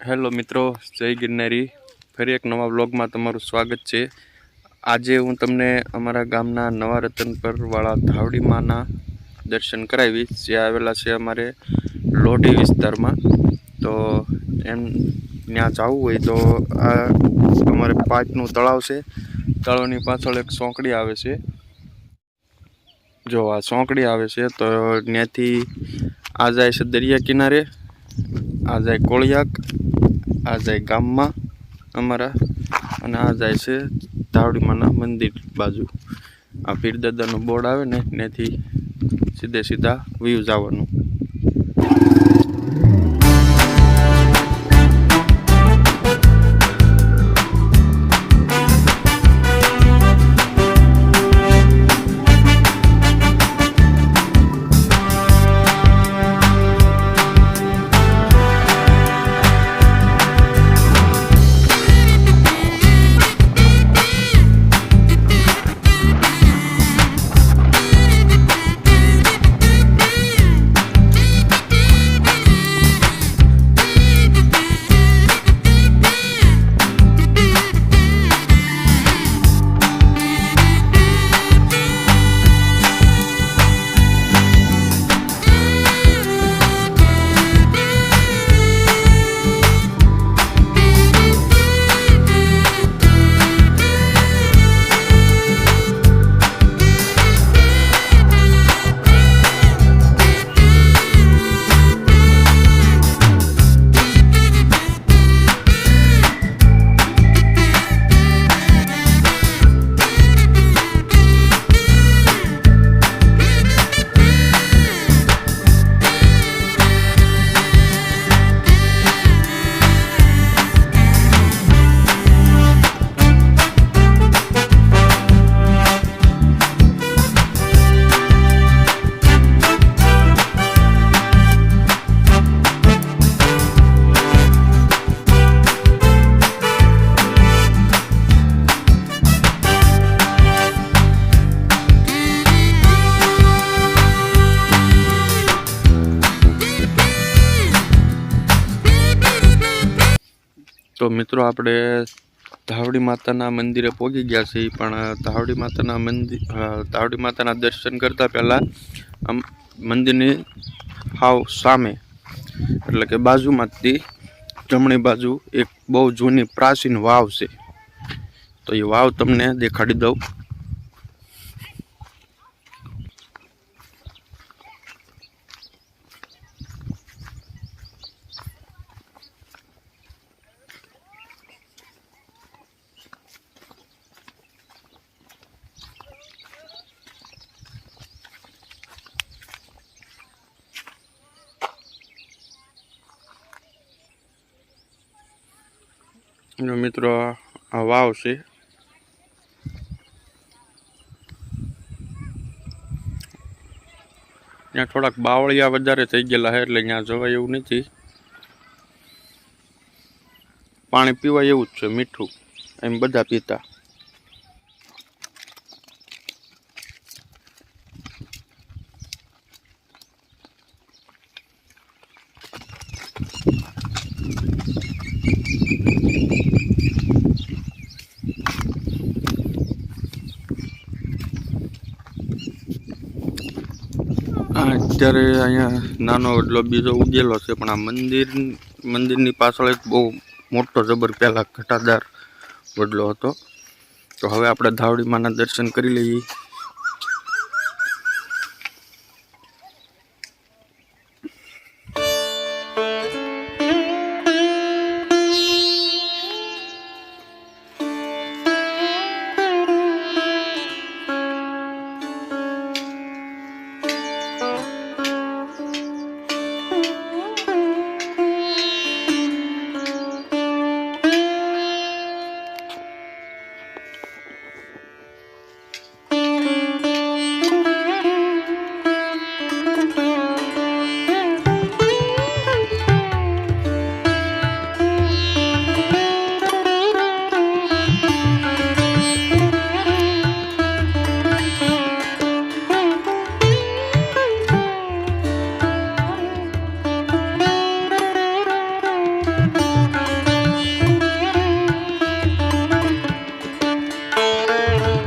Hello મિત્રો, જય ગિરનારી. ફરી એક નવા વ્લોગમાં તમારું સ્વાગત છે. આજે હું તમને અમારા ગામના નવા રતનપરવાળા ધાવડીમાના દર્શન કરાવીશ, જે આવેલા છે અમારે લોઢી વિસ્તારમાં. તો એમ ત્યાં જવું હોય તો આ અમારે પાંચનું તળાવ છે. તળાવની પાછળ એક સોંકડી આવે છે. જો આ સોંકડી આવે છે તો ત્યાંથી આ જાય છે દરિયા કિનારે, આ જાય કોળિયાક, આ જાય ગામમાં અમારા, અને આ જાય છે ધાવડીમાના મંદિર બાજુ. આ પીરદાદાનું બોર્ડ આવે ને ત્યાંથી સીધે સીધા વ્યૂ જવાનું. તો મિત્રો, આપણે ધાવડી માતાના મંદિરે પહોંચી ગયા છીએ, પણ ધાવડી માતાના દર્શન કરતાં પહેલાં મંદિરની હાવ સામે, એટલે કે બાજુમાંથી જમણી બાજુ એક બહુ જૂની પ્રાચીન વાવ છે. તો એ વાવ તમને દેખાડી દઉં. મિત્રો, આ વાવ છે. ત્યાં થોડાક બાવળિયા વધારે થઈ ગયેલા છે, એટલે ત્યાં જવાય એવું નથી. પાણી પીવાય એવું જ છે, મીઠું, એમ બધા પીતા. અત્યારે અહીંયા નાનો વડલો બીજો ઉગેલો છે, પણ આ મંદિરની પાછળ એક બહુ મોટો જબર પહેલાં ઘટાદાર વડલો હતો. તો હવે આપણે ધાવડીમાના દર્શન કરી લઈએ.